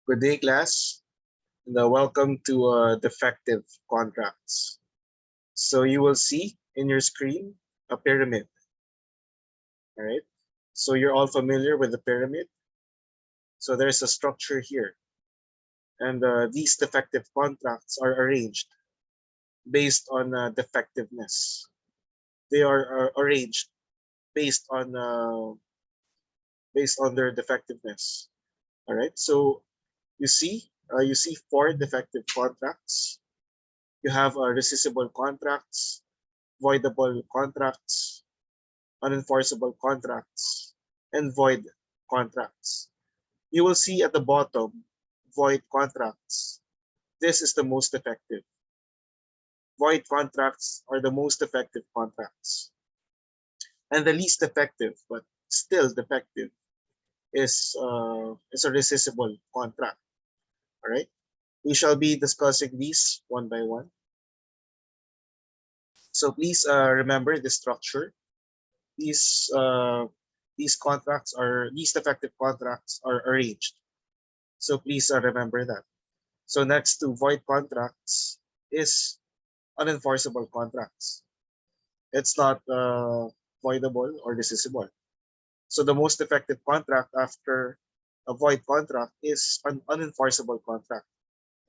Good day, class, and welcome to Defective Contracts. So you will see in your screen a pyramid, all right? So you're all familiar with the pyramid. So there's a structure here, and these defective contracts are arranged based on defectiveness. They are arranged based on their defectiveness, all right? So you see four defective contracts. You have resistable contracts, voidable contracts, unenforceable contracts, and void contracts. You will see at the bottom, void contracts. This is the most effective. Void contracts are the most effective contracts. And the least effective, but still defective, is a resistable contract. All right. We shall be discussing these one by one. So please remember the structure. These defective contracts are arranged. So please remember that. So next to void contracts is unenforceable contracts. It's not voidable or resistable. So the most effective contract after a void contract is an unenforceable contract.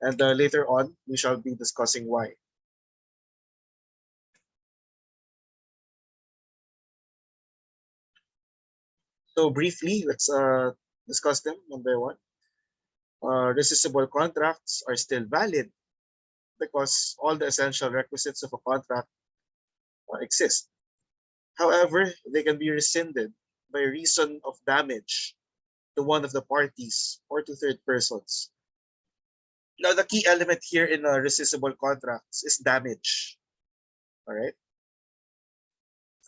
And later on, we shall be discussing why. So briefly, let's discuss them one by one. Resistable contracts are still valid because all the essential requisites of a contract exist. However, they can be rescinded by reason of damage to one of the parties or to third persons. Now, the key element here in resistable contracts is damage. All right.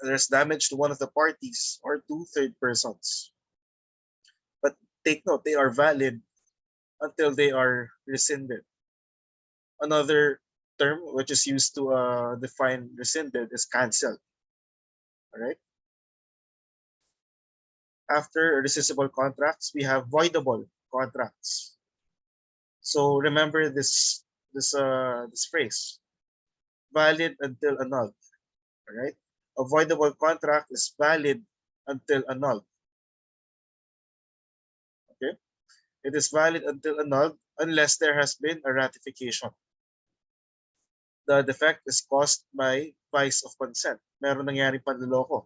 There's damage to one of the parties or to third persons. But take note, they are valid until they are rescinded. Another term which is used to define rescinded is cancelled. All right. After resistable contracts, we have voidable contracts. So remember this phrase: valid until annulled. All right. A voidable contract is valid until annulled. Okay. It is valid until annulled unless there has been a ratification. The defect is caused by vice of consent. Meron nangyari panloloko,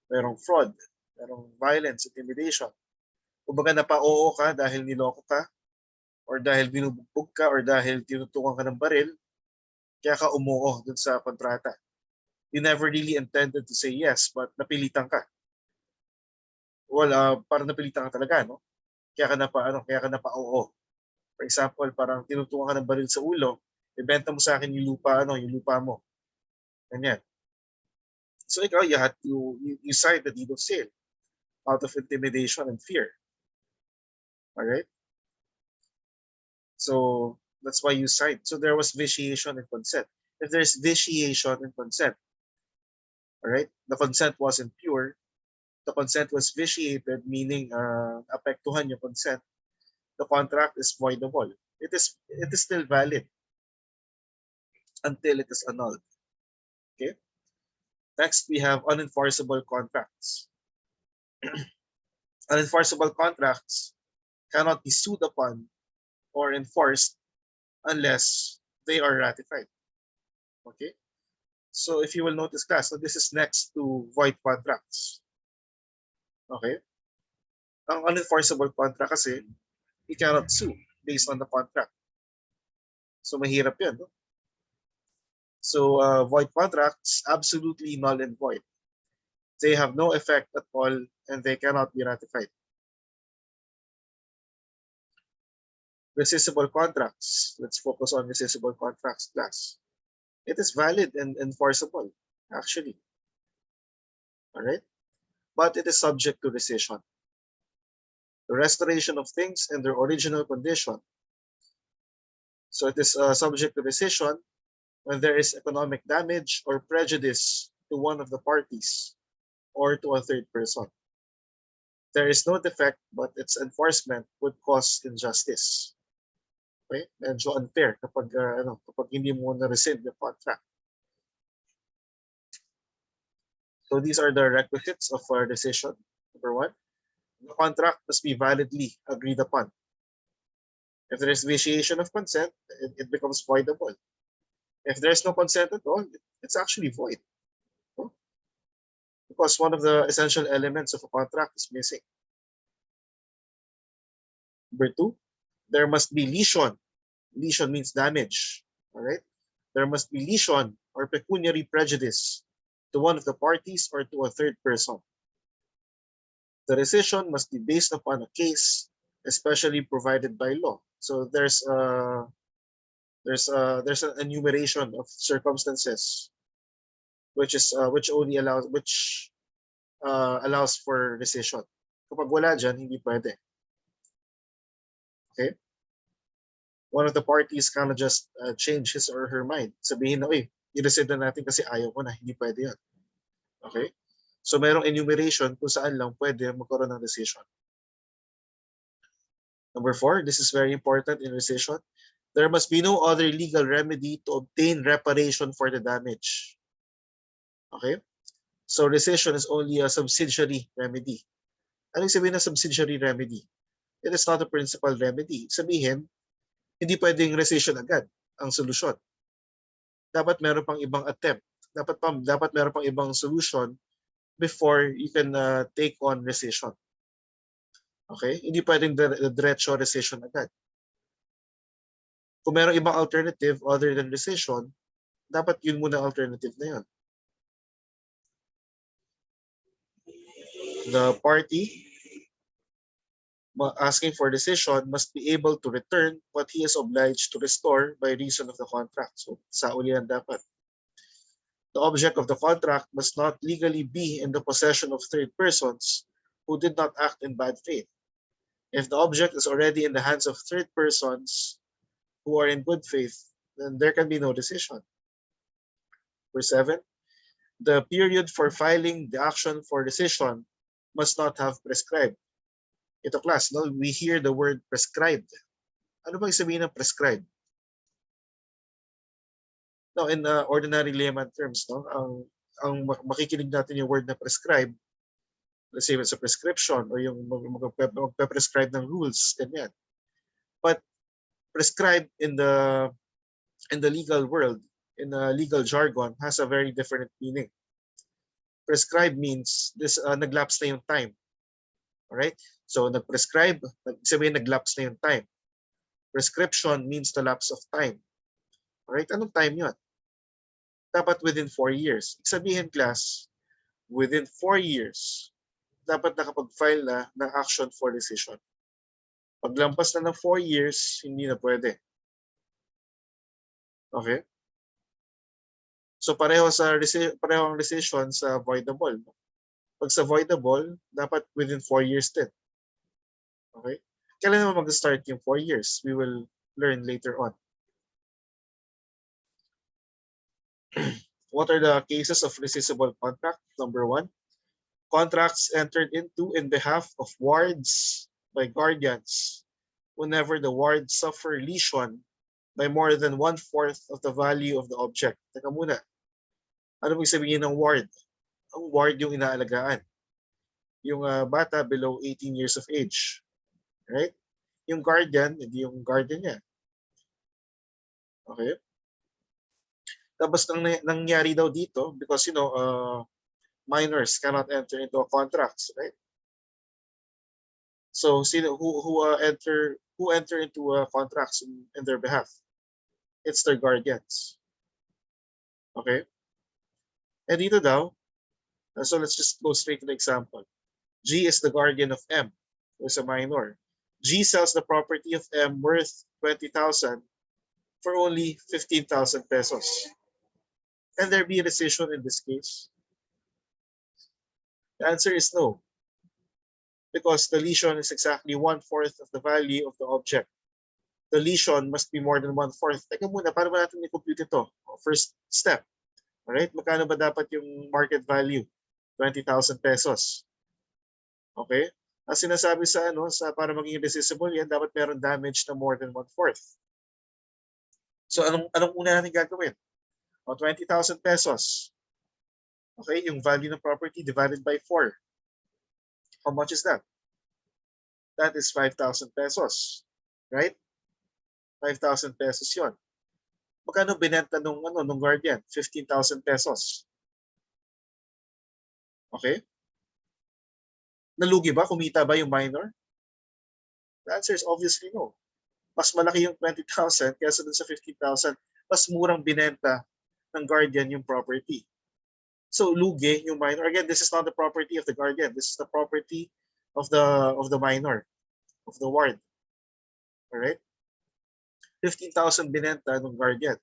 merong fraud, merong violence, intimidation. Kumbaga napa-oo ka dahil niloko ka, or dahil binubugbog ka, or dahil tinutukan ka ng baril, kaya ka umuo dun sa kontrata. You never really intended to say yes, but napilitan ka. Well, parang napilitan ka talaga, no? Kaya ka napa-oo. For example, parang tinutukan ka ng baril sa ulo, ibenta mo sa akin yung lupa mo. Ganyan. So ikaw, you signed the deed of sale out of intimidation and fear. All right? So that's why you signed. So there was vitiation and consent. If there's vitiation and consent, all right, the consent wasn't pure, the consent was vitiated, meaning apektuhan yung consent, the contract is voidable. It is still valid until it is annulled. Okay. Next, we have unenforceable contracts. Unenforceable contracts cannot be sued upon or enforced unless they are ratified. Okay. So if you will notice, class, so this is next to void contracts. Okay. Ang unenforceable contract kasi, you cannot sue based on the contract. So mahirap yan, no? So void contracts, absolutely null and void. They have no effect at all and they cannot be ratified. Resistable contracts. Let's focus on resistable contracts class. It is valid and enforceable, actually. All right. But it is subject to rescission. The restoration of things in their original condition. So it is subject to rescission when there is economic damage or prejudice to one of the parties or to a third person. There is no defect, but its enforcement would cause injustice. Okay? Medyo unfair kapag kapag hindi mo na-rescind the contract. So these are the requisites of our decision. Number one, the contract must be validly agreed upon. If there is vitiation of consent, it becomes voidable. If there is no consent at all, it's actually void. Because one of the essential elements of a contract is missing. Number two, there must be lesion. Lesion means damage. All right? There must be lesion or pecuniary prejudice to one of the parties or to a third person. The rescission must be based upon a case, especially provided by law. So there's an enumeration of circumstances which allows for rescission. Kapag wala dyan, hindi pwede. Okay? One of the parties cannot just change his or her mind. Sabihin na, i-rescind na natin kasi ayaw ko na. Hindi pwede yan. Okay? So merong enumeration kung saan lang pwede magkaroon ng rescission. Number four, this is very important in rescission. There must be no other legal remedy to obtain reparation for the damage. Okay? So rescission is only a subsidiary remedy. Ano yung sabihin ng subsidiary remedy? It is not a principal remedy. Sabihin, hindi pwedeng rescission agad ang solusyon. Dapat meron pang ibang attempt. Dapat meron pang ibang solution before you can take on rescission. Okay? Hindi pwedeng diretso rescission agad. Kung meron ibang alternative other than rescission, dapat yun muna alternative na yun. The party asking for rescission must be able to return what he is obliged to restore by reason of the contract. So, sa ulian dapat. The object of the contract must not legally be in the possession of third persons who did not act in bad faith. If the object is already in the hands of third persons who are in good faith, then there can be no rescission. Number 7, the period for filing the action for rescission must not have prescribed. Ito class, no? We hear the word prescribed. Ano bang sabihin ng prescribed? No, in ordinary layman terms, no? Ang makikinig natin yung word na prescribe, let's say it's a prescription or yung magpe-prescribe ng rules, ganyan. But prescribed in the legal world, in the legal jargon, has a very different meaning. Prescribe means this naglapse na yung time. Alright? So nag-prescribe, sabihin naglapse na yung time. Prescription means the lapse of time. Alright? Anong time yun? Dapat within 4 years. Sabihin class, within 4 years, dapat nakapag-file na ng action for rescission. Paglampas na ng 4 years, hindi na pwede. Okay? So pareho ang rescission sa voidable. Pag sa voidable, dapat within 4 years din. Okay? Kailan naman mag-start yung 4 years? We will learn later on. What are the cases of resistable contract? Number 1, contracts entered into in behalf of wards by guardians whenever the wards suffer lesion by more than 1/4 of the value of the object. Teka muna. Ano ibig sabihin ng ward? Ang ward yung inaalagaan. Yung bata below 18 years of age. Right? Yung guardian, hindi yung guardian niya. Okay? Tapos nangyari daw dito because minors cannot enter into a contracts, right? So who enter into contracts in their behalf? It's their guardians. Okay? And dito daw, so let's just go straight to the example. G is the guardian of M, who is a minor. G sells the property of M worth 20,000 for only 15,000 pesos. Can there be rescission in this case? The answer is no. Because the lesion is exactly 1/4 of the value of the object. The lesion must be more than 1/4. Teka muna, paano ba natin i-compute ito? First step. Alright, magkano ba dapat yung market value? 20,000 pesos. Okay? Ang sinasabi sa para maging resistable yan, dapat meron damage na more than 1/4. So anong una natin gagawin? O 20,000 pesos. Okay, yung value ng property divided by 4. How much is that? That is 5,000 pesos. Right? 5,000 pesos yon. Magkano binenta nung guardian? 15,000 pesos. Okay? Nalugi ba? Kumita ba yung minor? The answer is obviously no. Mas malaki yung 20,000 kaysa dun sa 15,000. Mas murang binenta ng guardian yung property. So lugi yung minor. Again, this is not the property of the guardian. This is the property of the minor, of the ward. All right? 15,000 binenta ng guardian.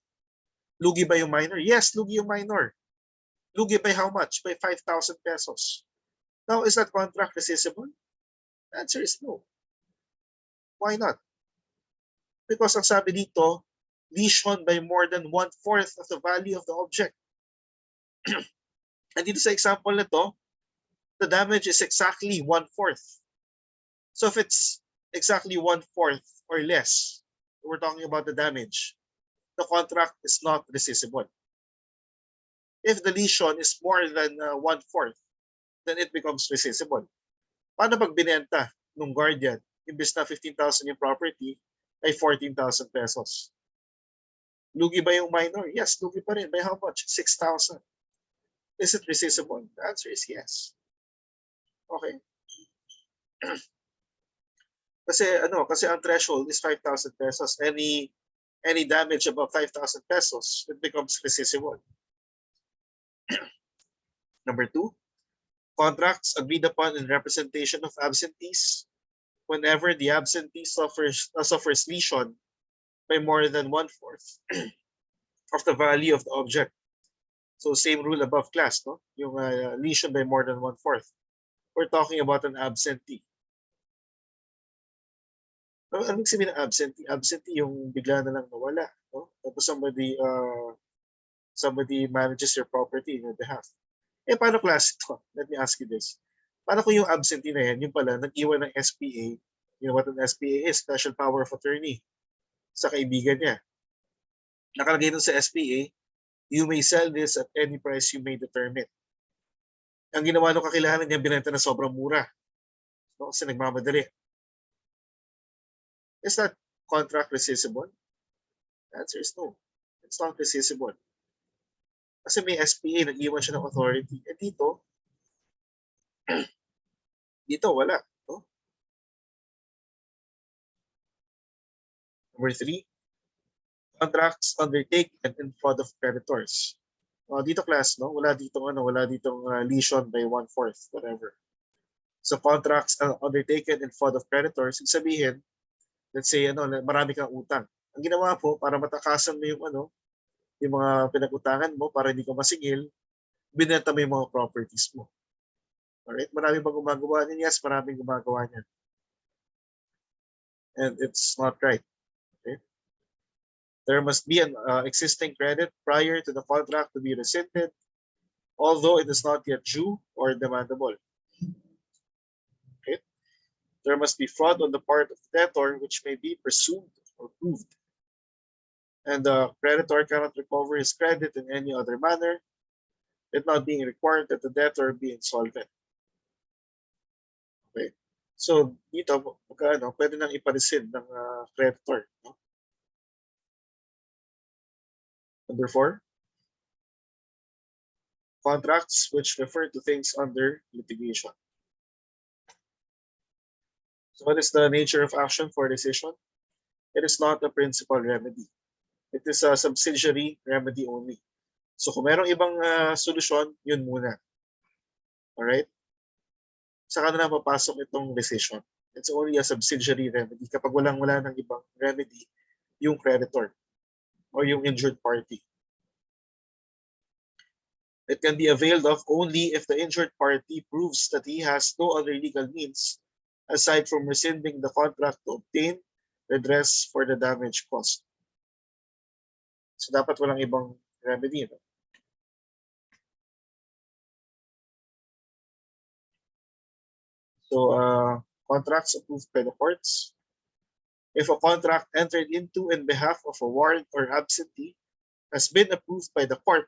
Lugi ba yung minor? Yes, lugi yung minor. Lugi by how much? By 5,000 pesos. Now, is that contract resistable? The answer is no. Why not? Because ang sabi dito, lesion by more than 1/4 of the value of the object. And dito sa example na to, the damage is exactly 1/4. So if it's exactly 1/4 or less, we're talking about the damage, the contract is not resistable. If the lesion is more than 1/4, then it becomes resistable. Paano pag binenta ng guardian, imbes na 15,000 yung property, ay 14,000 pesos? Lugi ba yung minor? Yes, lugi pa rin. By how much? 6,000. Is it resistable? The answer is yes. Okay. Kasi ang threshold is 5,000 pesos. Any damage above 5,000 pesos, it becomes resistable. Number 2, contracts agreed upon in representation of absentees. Whenever the absentee suffers lesion by more than 1/4 of the value of the object. So same rule above class, no? Yung lesion by more than 1/4. We're talking about an absentee. Anong sabihin ng absentee? Absentee yung bigla na lang nawala, no? Tapos somebody manages your property in your behalf. Paano class ito? Let me ask you this. Paano kung yung absentee na yan, yung pala, nag-iwan ng SPA, you know what an SPA is? Special Power of Attorney, sa kaibigan niya. Nakalagay dun sa SPA, you may sell this at any price you may determine. Ang ginawa nung kakilangan niya, binenta na sobrang mura. No? Kasi nagmamadali. Is that contract resistable? The answer is no. It's not resistable. Kasi may SPA, nag-iwan siya ng authority. Dito wala. No? Number 3, contracts undertaken in fraud of creditors. Dito class, no? Wala ditong lesion by 1/4, whatever. So contracts undertaken in fraud of creditors, ibig sabihin, let's say marami kang utang. Ang ginawa po para matakasan mo yung mga pinag-utangan mo para hindi ka masingil, binenta mo yung mga properties mo. Alright? Marami bang gumagawa niyan? Yes, maraming gumagawa niyan. And it's not right. Okay? There must be an existing credit prior to the contract to be rescinded, although it is not yet due or demandable. Okay? There must be fraud on the part of the debtor, which may be presumed or proved. And the creditor cannot recover his credit in any other manner, it not being required that the debtor be insolvent. Okay? So, dito, pwede nang ipa-rescind ng creditor. No? Number 4, contracts which refer to things under litigation. So what is the nature of action for rescission? It is not a principal remedy. It is a subsidiary remedy only. So kung merong ibang solusyon, yun muna. Alright? Saka na papasok itong rescission. It's only a subsidiary remedy. Kapag wala ng ibang remedy, yung creditor or yung injured party. It can be availed of only if the injured party proves that he has no other legal means aside from rescinding the contract to obtain redress for the damage caused. So dapat walang ibang remedy. No? So contracts approved by the courts. If a contract entered into in behalf of a warrant or absentee has been approved by the court,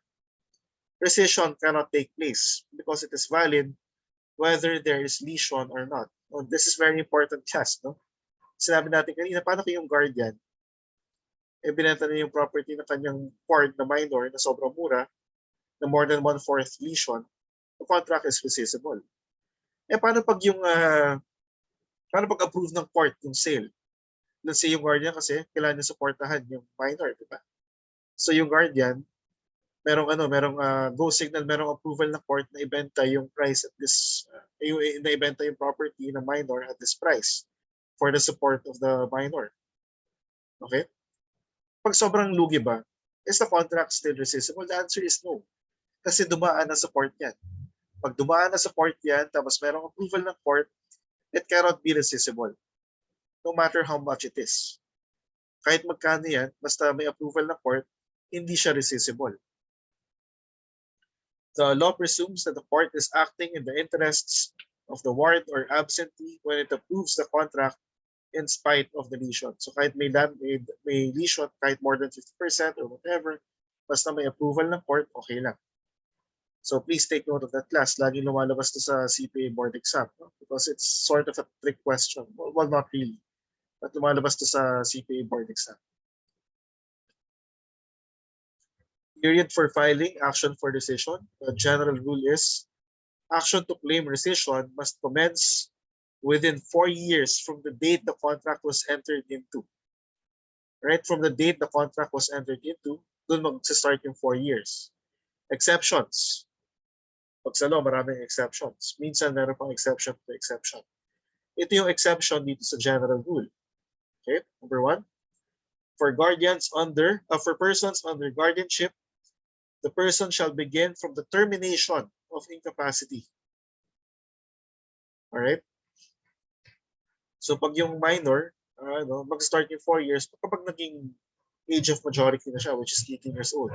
rescission cannot take place because it is valid whether there is lesion or not. Oh, this is very important, class. No? Sinabi natin kanina, paano kung yung guardian, binenta na yung property ng kanyang ward na minor na sobrang mura, na more than 1/4 lesion, the contract is rescissible. Paano pag yung, paano pag approve ng court yung sale? Let's say yung guardian kasi kailangan niya supportahan yung minor, di ba? So yung guardian, merong go signal, merong approval ng court na ibenta yung price at this, na ibenta yung property ng minor at this price for the support of the minor. Okay? Pag sobrang lugi ba, is the contract still rescissible? The answer is no. Kasi dumaan na sa court yan. Pag dumaan na sa court yan, tapos merong approval ng court, it cannot be rescissible. No matter how much it is. Kahit magkano yan, basta may approval ng court, hindi siya rescissible. The law presumes that the court is acting in the interests of the warrant or absentee when it approves the contract in spite of the lesion. So kahit may lesion, kahit more than 50% or whatever, basta may approval ng court, okay lang. So please take note of that, class. Laging lumalabas to sa CPA board exam, no? Because it's sort of a trick question. Well, not really. But lumalabas to sa CPA board exam. Period for filing action for rescission. The general rule is action to claim rescission must commence within 4 years from the date the contract was entered into. Right? From the date the contract was entered into, dun mag-start yung 4 years. Exceptions. Pag sa law, maraming exceptions. Minsan meron pang exception to exception. Ito yung exception dito sa general rule. Okay? Number 1. For persons under guardianship, the person shall begin from the termination of incapacity. Alright? So pag yung minor, mag-start yung 4 years, kapag naging age of majority na siya, which is 18 years old.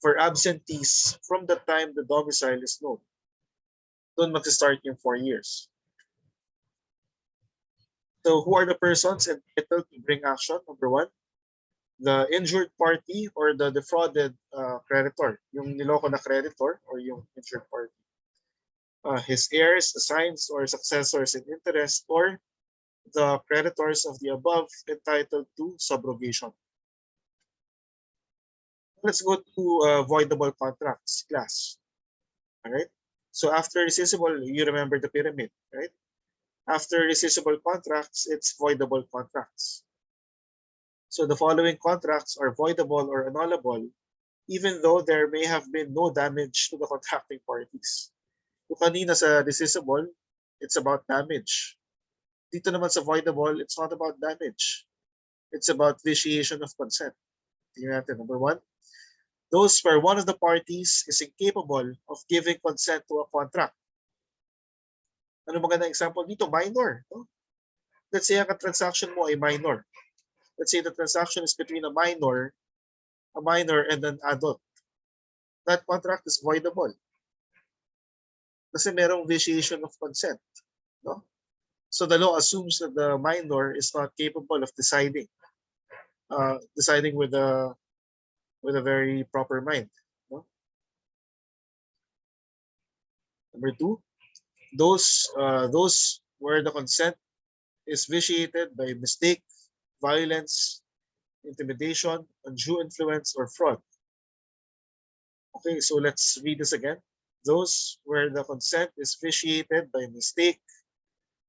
For absentees, from the time the domicile is known, doon mag-start yung 4 years. So who are the persons entitled to bring action? Number 1, the injured party or the defrauded creditor, yung niloko na creditor or yung injured party. His heirs, assigns, or successors in interest, or the creditors of the above entitled to subrogation. Let's go to avoidable contracts, class. All right. So after resistable, you remember the pyramid, right? After resistable contracts, it's voidable contracts. So the following contracts are voidable or annullable, even though there may have been no damage to the contracting parties. Yung kanina sa resistable, it's about damage. Dito naman sa voidable, it's not about damage. It's about vitiation of consent. Tingnan natin, number 1. Those where one of the parties is incapable of giving consent to a contract. Ano magandang example dito? Minor. No? Let's say ang transaction mo ay minor. Let's say the transaction is between a minor and an adult. That contract is voidable. Kasi merong vitiation of consent. No? So the law assumes that the minor is not capable of deciding with a very proper mind. No? Number 2, those where the consent is vitiated by mistake, violence, intimidation, undue influence, or fraud. Okay, so let's read this again. Those where the consent is vitiated by mistake,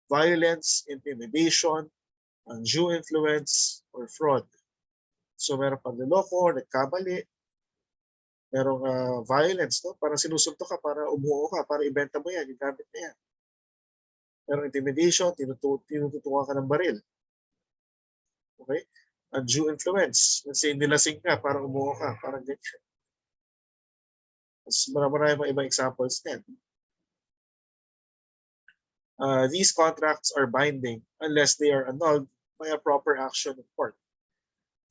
violence, intimidation, undue influence, or fraud. So meron panloloko, nagkamali, merong violence, no? Parang sinusuntok ka, para umuo ka, para ibenta mo yan, yung gamit na yan. Merong intimidation, tinututukan ka ng baril. Okay? Undue influence. Let's say nilasing ka, para umuo ka, parang ganyan. Marami mga ibang examples din. These contracts are binding unless they are annulled by a proper action in court.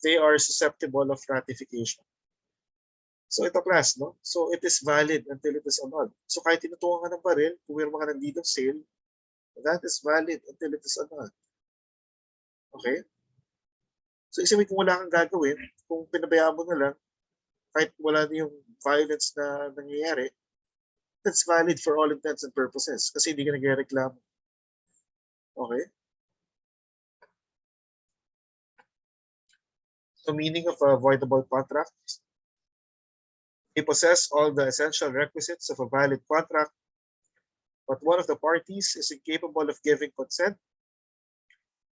They are susceptible of ratification. So ito, class, no? So it is valid until it is annulled. So kahit tinutukan ka ng baril, pumirma ka ng deed of sale, that is valid until it is annulled. Okay? So isipin kung wala kang gagawin, kung pinabayaan mo na lang, kahit wala na yung violence na nangyayari, that's valid for all intents and purposes kasi hindi ka nagrereklamo. Okay? So meaning of avoidable contracts, they possess all the essential requisites of a valid contract, but one of the parties is incapable of giving consent,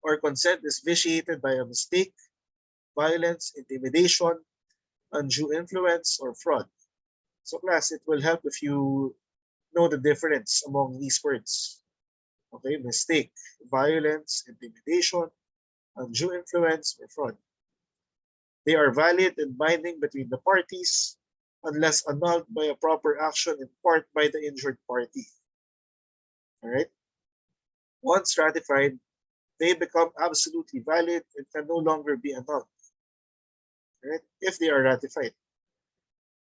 or consent is vitiated by a mistake, violence, intimidation, undue influence, or fraud. So class, it will help if you know the difference among these words. Okay, mistake, violence, intimidation, undue influence, or fraud. They are valid and binding between the parties unless annulled by a proper action in part by the injured party. All right? Once ratified, they become absolutely valid and can no longer be annulled. Right? If they are ratified.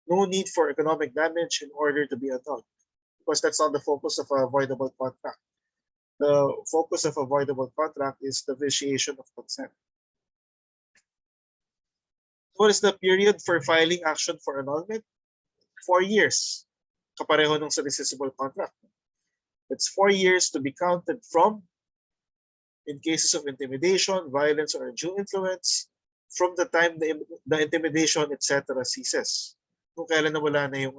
No need for economic damage in order to be annulled, because that's not the focus of an avoidable contract. The focus of avoidable contract is the vitiation of consent. What is the period for filing action for annulment? 4 years. Kapareho nung sa resistable contract. It's 4 years to be counted from, in cases of intimidation, violence, or undue influence, from the time the intimidation, etc. ceases. Kung kailan nawala na yung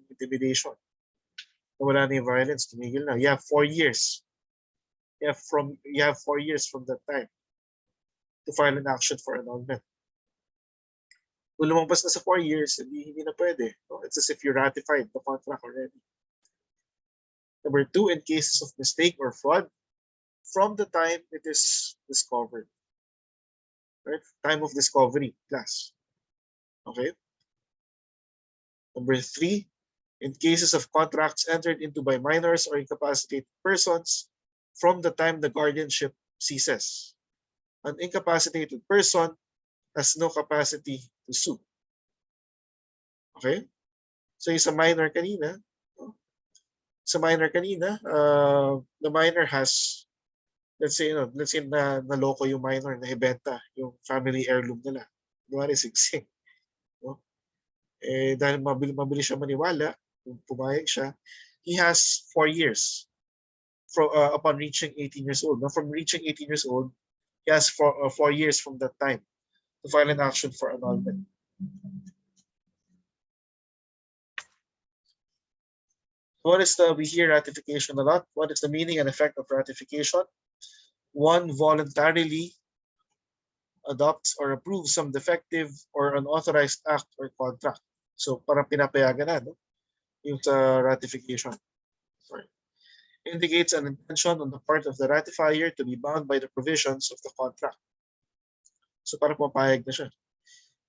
intimidation, nawala na yung violence, tumigil na. You have 4 years. You have 4 years from that time to file an action for annulment. Kung lumampas na sa 4 years, hindi na pwede. It's as if you ratified the contract already. Number 2, in cases of mistake or fraud, from the time it is discovered. Right? Time of discovery, class. Okay? Number 3, in cases of contracts entered into by minors or incapacitated persons, from the time the guardianship ceases. An incapacitated person has no capacity to sue. Okay? So yung sa minor kanina, the minor has, let's say na naloko yung minor na ibenta yung family heirloom nila. Kunwari sigsing. No? Eh, dahil mabilis siya maniwala, kung pumayag siya, he has 4 years upon reaching 18 years old. Now, from reaching 18 years old, he has 4 years from that time to file an action for annulment. We hear ratification a lot. What is the meaning and effect of ratification? One voluntarily adopts or approves some defective or unauthorized act or contract. So parang pinapayagan na, no? Yung sa ratification. Sorry. Indicates an intention on the part of the ratifier to be bound by the provisions of the contract. So parang papayag na siya.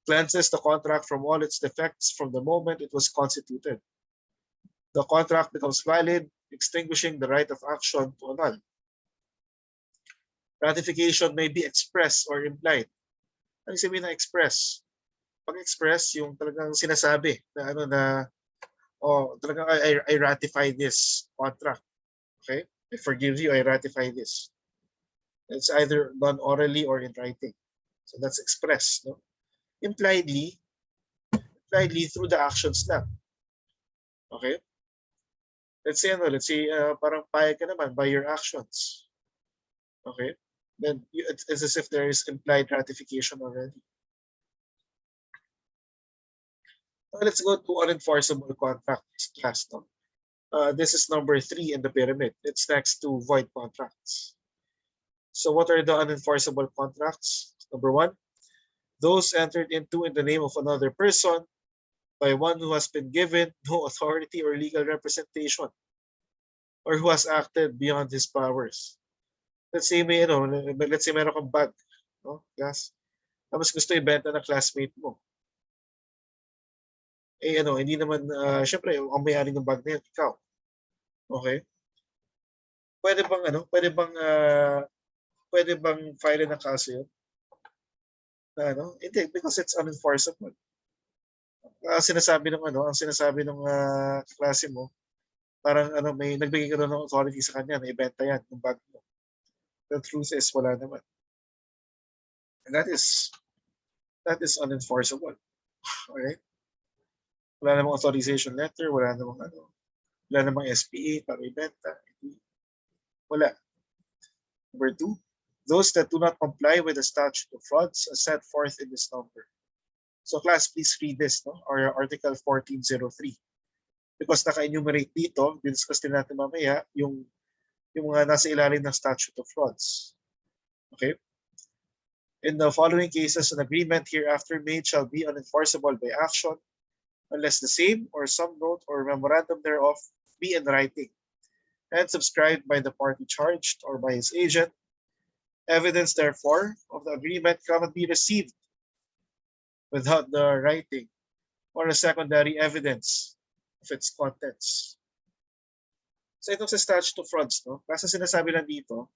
Cleanses the contract from all its defects from the moment it was constituted. The contract becomes valid, extinguishing the right of action to annul. Ratification may be expressed or implied. Ano sabihin na express? Pag express, yung talagang sinasabi na talagang I ratify this contract. Okay? I forgive you, I ratify this. It's either done orally or in writing. So that's expressed, no? Impliedly through the actions lang. Okay? Let's say parang payag ka naman by your actions. Okay? Then it's as if there is implied ratification already. Let's go to unenforceable contracts class. No? This is number 3 in the pyramid. It's next to void contracts. So what are the unenforceable contracts? Number 1, those entered into in the name of another person by one who has been given no authority or legal representation, or who has acted beyond his powers. Let's say meron kang bag, no? Class. Tapos gusto ibenta ng classmate mo. Eh hindi naman syempre ang may-ari ng bag na yun, ikaw. Okay? Pwede bang file ng kaso yun? Hindi, because it's unenforceable. Ang sinasabi ng klase mo, parang may nagbigay ka ng authority sa kanya na ibenta yan, yung bag mo. The truth is, wala naman. That is unenforceable. Okay? Wala namang authorization letter, wala namang SPA para ibenta. Wala. Number 2, those that do not comply with the statute of frauds as set forth in this number. So class, please read this, no? Or Article 1403. Because naka-enumerate dito, discuss din natin mamaya, yung mga nasa ilalim ng statute of frauds. Okay? In the following cases, an agreement hereafter made shall be unenforceable by action unless the same or some note or memorandum thereof be in writing and subscribed by the party charged or by his agent. Evidence, therefore, of the agreement cannot be received without the writing or a secondary evidence of its contents. So itong sa statute of frauds, no? Kasi sinasabi lang dito,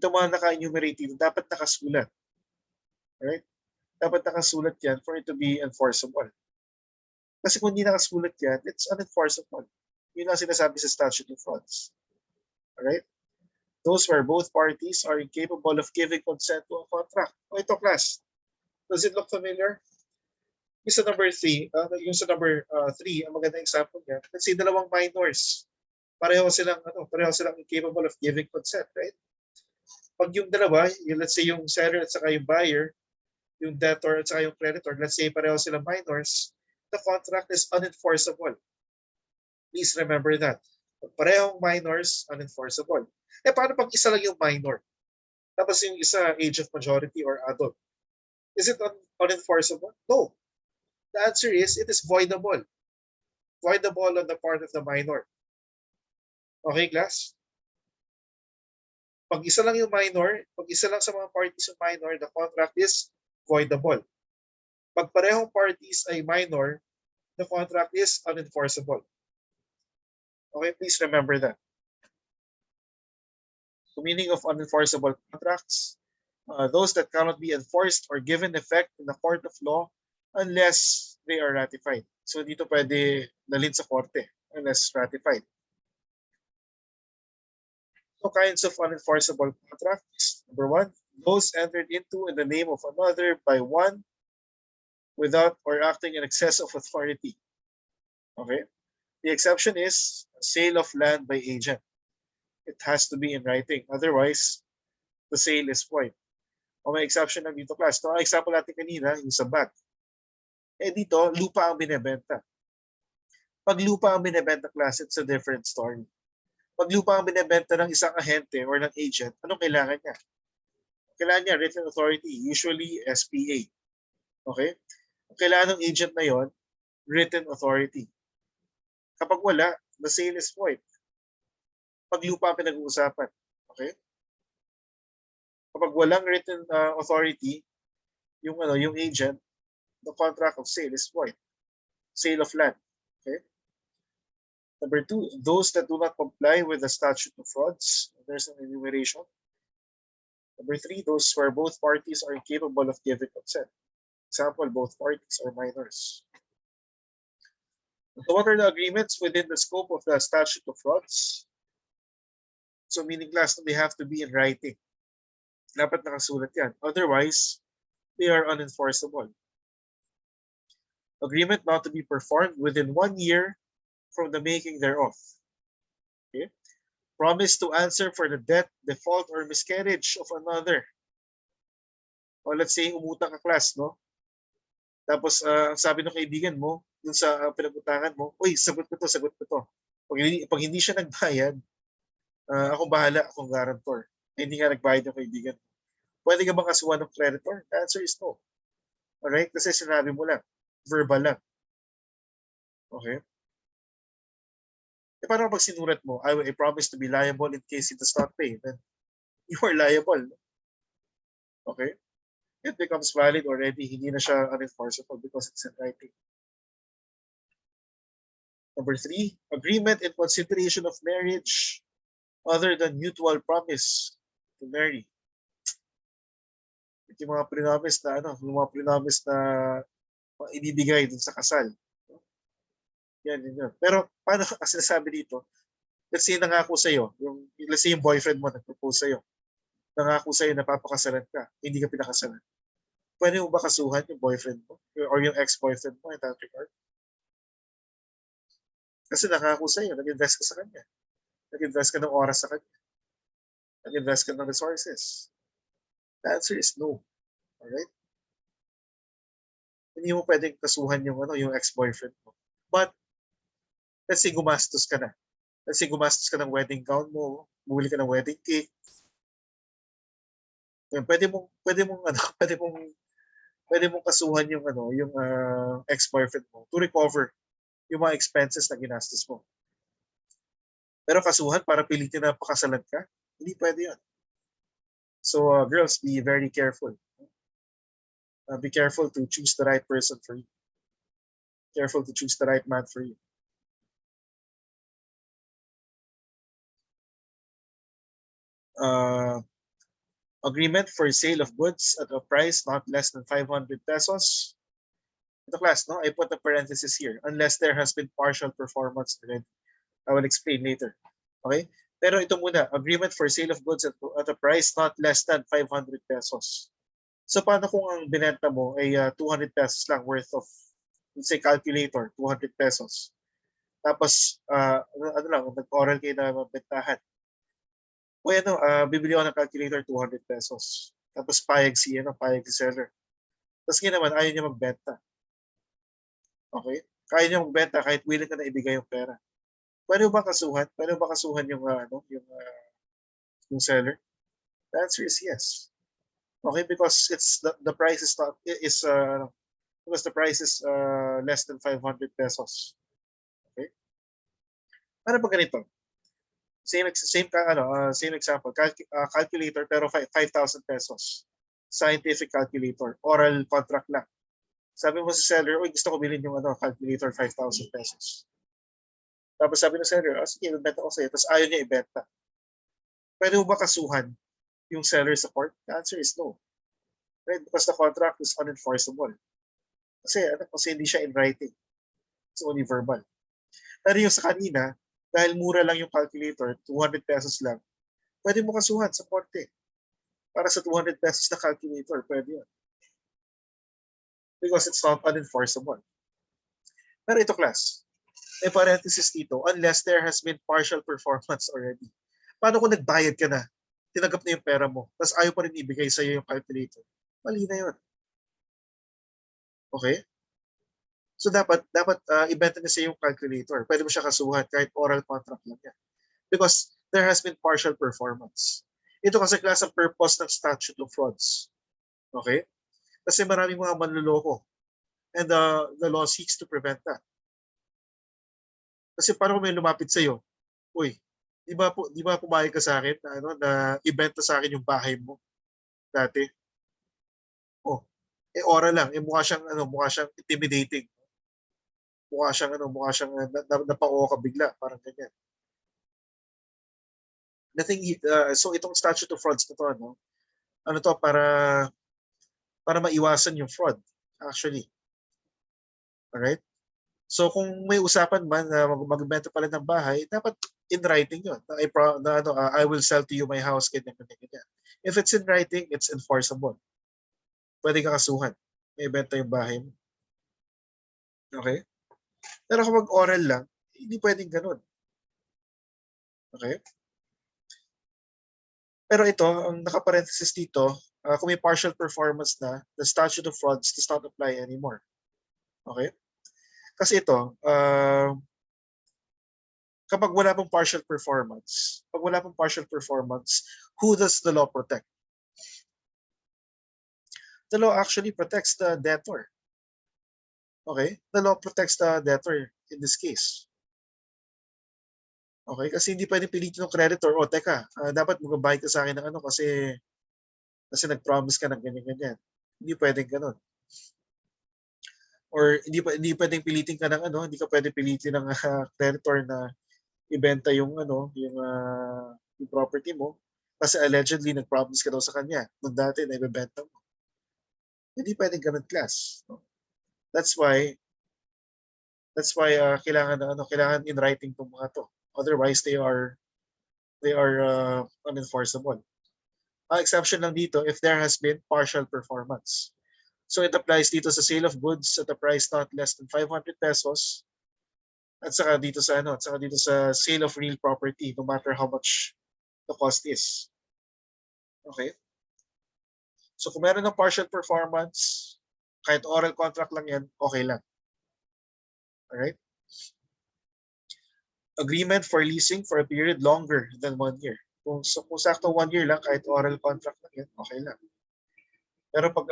itong mga naka-enumerate dito, dapat nakasulat. Right? Dapat nakasulat yan for it to be enforceable. Kasi kung hindi nakasulat yan, it's unenforceable. Yun ang sinasabi sa statute of frauds. Alright? Those where both parties are incapable of giving consent to a contract. O ito, class. Does it look familiar? Yung sa number 3, ang magandang example niya, let's say dalawang minors. Pareho silang incapable of giving consent, right? Pag yung dalawa, let's say yung seller at saka yung buyer, yung debtor at saka yung creditor, let's say pareho silang minors, the contract is unenforceable. Please remember that. Pag parehong minors, unenforceable. Paano pag isa lang yung minor? Tapos yung isa age of majority or adult? Is it unenforceable? No. The answer is it is voidable. Voidable on the part of the minor. Okay, class? Pag isa lang yung minor, pag isa lang sa mga parties yung minor, the contract is voidable. Pag parehong parties ay minor, the contract is unenforceable. Okay, please remember that. The meaning of unenforceable contracts, those that cannot be enforced or given effect in the court of law unless they are ratified. So dito pwede dalhin sa korte unless ratified. So kinds of unenforceable contracts. Number 1, those entered into in the name of another by one without or acting in excess of authority. Okay? The exception is sale of land by agent. It has to be in writing. Otherwise, the sale is void. O may exception lang dito, class. So, ang example natin kanina, yung sa bag. Dito, lupa ang binebenta. Pag lupa ang binebenta, class, it's a different story. Pag lupa ang binebenta ng isang ahente or ng agent, anong kailangan niya? Kailangan niya written authority, usually SPA. Okay? Ang kailangan ng agent na yon, written authority. Kapag wala, the sale is void. Pag lupa ang pinag-uusapan. Okay? Kapag walang written authority, yung agent, the contract of sale is void. Sale of land. Okay? Number 2, those that do not comply with the statute of frauds. There's an enumeration. Number 3, those where both parties are incapable of giving consent. Example, both parties are minors. So what are the agreements within the scope of the statute of frauds? So meaning, class, they have to be in writing. Dapat nakasulat yan. Otherwise, they are unenforceable. Agreement not to be performed within 1 year from the making thereof. Okay? Promise to answer for the debt, default, or miscarriage of another. O let's say, umutang ka, class, no? Tapos, sabi ng kaibigan mo, dun sa pinagutangan mo, uy, sagot ko to. Pag hindi siya nagbayad, ako bahala, akong guarantor. Hindi nga nagbayad ng kaibigan. Pwede ka bang kasuhan ng creditor? The answer is no. Alright? Kasi sinabi mo lang. Verbal lang. Okay? Paano pag sinurat mo, I promise to be liable in case it does not pay, then you are liable. Okay? It becomes valid already. Hindi na siya unenforceable because it's in writing. Number 3, agreement in consideration of marriage other than mutual promise to marry. Yung mga pre-novice na ibibigay dun sa kasal. Yan. Pero paano kasi nasabi dito? Let's say nangako sa'yo, let's say yung boyfriend mo nag-propose sa'yo. Nangako sa'yo na papakasalan ka, hindi ka pinakasalan. Pwede mo ba kasuhan yung boyfriend mo or yung ex-boyfriend mo in that regard? Kasi nakako sa'yo, nag-invest ka sa kanya. Nag-invest ka ng oras sa kanya. Nag-invest ka ng resources. The answer is no. Alright? Hindi mo pwedeng kasuhan yung, yung ex-boyfriend mo. But, let's say gumastos ka na. Let's say gumastos ka ng wedding gown mo, bumili ka ng wedding cake. Pwede mong pwede mong kasuhan yung yung ex-boyfriend mo to recover yung mga expenses na ginastos mo. Pero kasuhan para pilitin na pakasalan ka, hindi pwede yun. So girls, be very careful. Be careful to choose the right person for you. Careful to choose the right man for you. Agreement for sale of goods at a price not less than 500 pesos. Ito class, no? I put a parenthesis here. Unless there has been partial performance already. I will explain later. Okay? Pero ito muna, agreement for sale of goods at a price not less than 500 pesos. So paano kung ang binenta mo ay 200 pesos lang worth of, let's say calculator, 200 pesos. Tapos, nag-oral kayo na mabentahan. O bibili ako ng calculator, 200 pesos. Tapos payag si seller. Tapos naman, ayaw niya magbenta. Okay? Kaya niya magbenta kahit willing ka na ibigay yung pera. Pwede ba kasuhan? Pwede ba kasuhan yung yung seller? The answer is yes. Okay, because it's the price is not is because the price is less than 500 pesos. Okay? Ano ba ganito? Same example, calculator pero 5,000 pesos. Scientific calculator, oral contract lang. Sabi mo sa seller, "Uy, gusto ko bilhin yung calculator 5,000 pesos." Tapos sabi ng seller, sige, ibenta ko sa'yo. Tapos ayaw niya ibenta. Pwede mo ba kasuhan yung seller sa court? The answer is no. Right? Because the contract is unenforceable. Kasi hindi siya in writing. It's only verbal. Pero yung sa kanina, dahil mura lang yung calculator, 200 pesos lang, pwede mo kasuhan sa korte. Para sa 200 pesos na calculator, pwede yun. Because it's not unenforceable. Pero ito class, may parenthesis dito, unless there has been partial performance already. Paano kung nagbayad ka na, tinanggap na yung pera mo, tapos ayaw pa rin ibigay sa'yo yung calculator? Mali na yun. Okay? So dapat ibenta niya sa'yo yung calculator. Pwede mo siya kasuhan kahit oral contract lang yan. Because there has been partial performance. Ito kasi class ang purpose ng statute of frauds. Okay? Kasi maraming mga manloloko. And the law seeks to prevent that. Kasi paano kung may lumapit sa'yo, uy, di ba pumayag ka sa akin na ibenta sa akin yung bahay mo dati? Oh, oral lang, mukha siyang intimidating. Mukha siyang napao ka bigla, parang ganyan. So itong statute of frauds na to, para maiwasan yung fraud, actually. Alright? So kung may usapan man na magbenta pala ng bahay, dapat in writing yun. I will sell to you my house, ganyan. If it's in writing, it's enforceable. Pwede ka kasuhan. May benta yung bahay mo. Okay? Pero kung mag-oral lang, hindi pwedeng ganun. Okay? Pero ito, ang nakaparenthesis dito, kung may partial performance na, the statute of frauds does not apply anymore. Okay? Kasi ito, kapag wala pong partial performance, who does the law protect? The law actually protects the debtor. Okay? The law protects the debtor in this case. Okay? Kasi hindi pwedeng pilitin ng creditor, teka, dapat magbabayad ka sa akin ng kasi nag-promise ka ng ganyan-ganyan. Hindi pwedeng ganun. Or hindi pwedeng pilitin ka ng hindi ka pwedeng pilitin ng creditor na ibenta yung yung property mo kasi allegedly nag-promise ka daw sa kanya nung dati na ibebenta mo. Hindi pwedeng ganun class. No? That's why kailangan in writing tong mga to. Otherwise they are unenforceable. Exception lang dito if there has been partial performance. So it applies dito sa sale of goods at a price not less than 500 pesos. At saka dito sa at saka dito sa sale of real property, no matter how much the cost is. Okay? So kung meron ng partial performance, kahit oral contract lang yan, okay lang. Alright? Agreement for leasing for a period longer than 1 year. Kung sakto 1 year lang, kahit oral contract lang yan, okay lang. Pero pag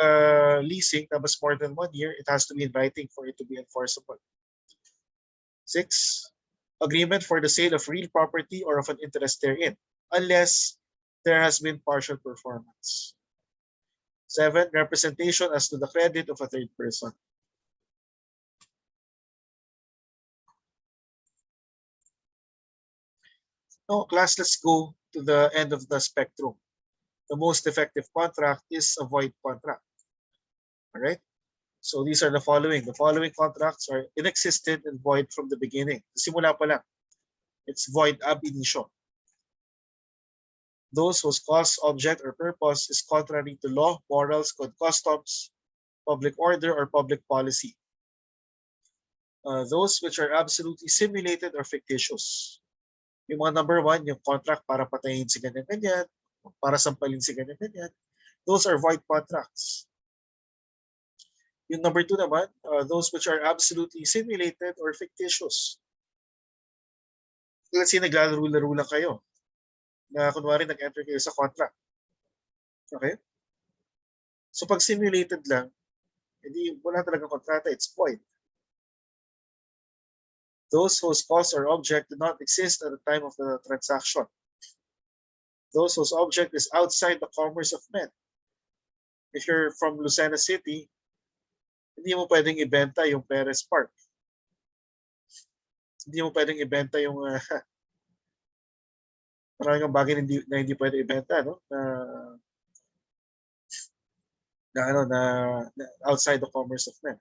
leasing, tapos more than 1 year, it has to be in writing for it to be enforceable. 6, agreement for the sale of real property or of an interest therein, unless there has been partial performance. 7, representation as to the credit of a third person. Now, class, let's go to the end of the spectrum. The most defective contract is a void contract. All right? So these are the following. The following contracts are inexistent and void from the beginning. Simula pa lang. It's void ab initio. Those whose cause, object, or purpose is contrary to law, morals, customs, public order, or public policy. Those which are absolutely simulated or fictitious. Yung mga number 1, yung contract para patayin si ganyan-ganyan, para sampalin si ganyan-ganyan. Those are void contracts. Yung number 2 naman, those which are absolutely simulated or fictitious. Let's say naglalaro-laro lang kayo. Na kunwari nag-enter kayo sa contract. Okay? So pag simulated lang, hindi wala talagang kontrata, it's void. Those whose cause or object did not exist at the time of the transaction. Those whose object is outside the commerce of men. If you're from Lucena City, hindi mo pwedeng ibenta yung Perez Park. Hindi mo pwedeng ibenta yung maraming bagay na hindi pwede ibenta, no? Na outside the commerce of men.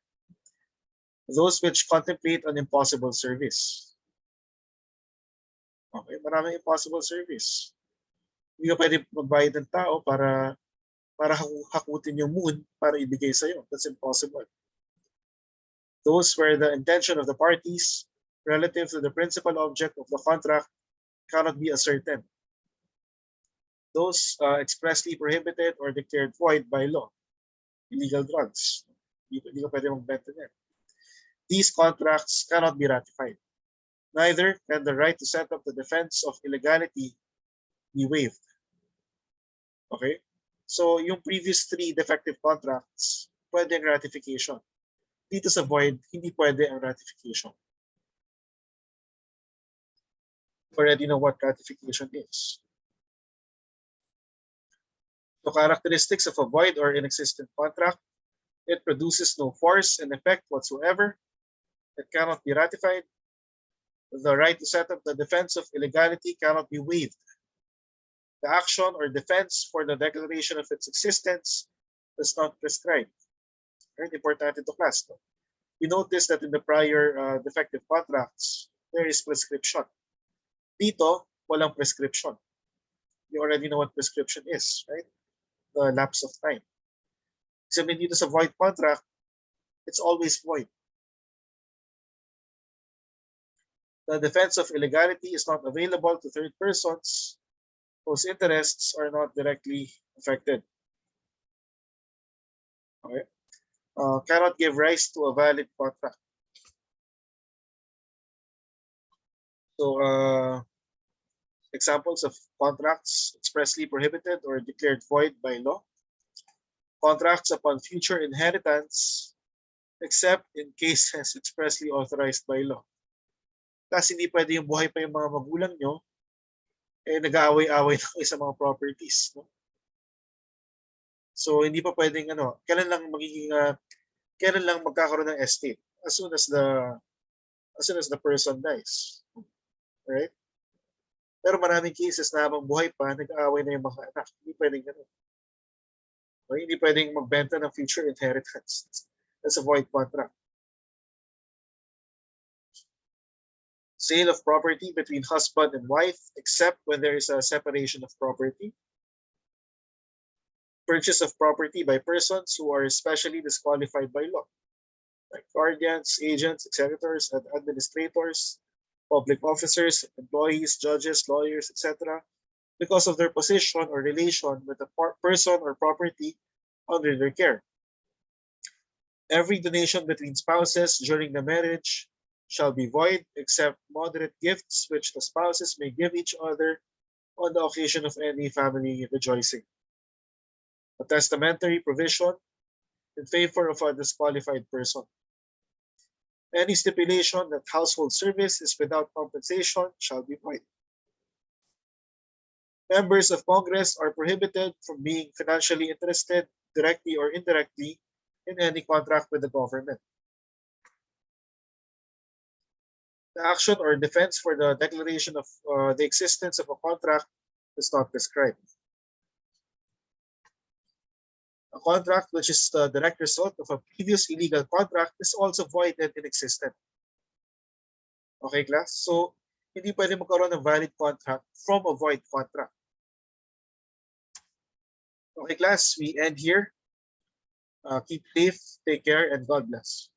Those which contemplate an impossible service. Okay, maraming impossible service. Hindi ka pwede magbayad ng tao para hakutin yung moon para ibigay sa'yo. That's impossible. Those where the intention of the parties relative to the principal object of the contract cannot be ascertained. Those expressly prohibited or declared void by law. Illegal drugs. Hindi ka pwede magbenta niyan. These contracts cannot be ratified. Neither can the right to set up the defense of illegality be waived. Okay? So yung previous 3 defective contracts, pwede ang ratification. Dito sa void, hindi pwede ang ratification. Already know what ratification is. The characteristics of a void or inexistent contract: it produces no force and effect whatsoever. It cannot be ratified. The right to set up the defense of illegality cannot be waived. The action or defense for the declaration of its existence does not prescribe. Very important to class. No? You notice that in the prior defective contracts, there is prescription. Dito, walang prescription. You already know what prescription is, right? The lapse of time. Sabihin dito sa void contract, it's always void. The defense of illegality is not available to third persons whose interests are not directly affected. Okay. Cannot give rise to a valid contract. So, examples of contracts expressly prohibited or declared void by law. Contracts upon future inheritance, except in cases expressly authorized by law. Kasi hindi pwede yung buhay pa yung mga magulang nyo, nag-aaway-aaway na kayo sa mga properties. No? So, hindi pa pwedeng, kailan lang magkakaroon ng estate? As soon as the person dies. Right? Pero maraming cases na habang buhay pa, nag-aaway na yung mga anak. Hindi pwedeng gano'n. Okay? Hindi pwedeng magbenta ng future inheritance. That's a void contract. Sale of property between husband and wife, except when there is a separation of property. purchase of property by persons who are specially disqualified by law, like guardians, agents, executors, and administrators, public officers, employees, judges, lawyers, etc., because of their position or relation with a person or property under their care. Every donation between spouses during the marriage shall be void except moderate gifts which the spouses may give each other on the occasion of any family rejoicing. A testamentary provision in favor of a disqualified person. Any stipulation that household service is without compensation shall be void. Members of Congress are prohibited from being financially interested, directly or indirectly, in any contract with the government. The action or defense for the declaration of the existence of a contract is not prescribed. A contract which is the direct result of a previous illegal contract is also void and inexistent. Okay, class? So, hindi pwede magkaroon ng valid contract from a void contract. Okay, class, we end here. Keep safe, take care, and God bless.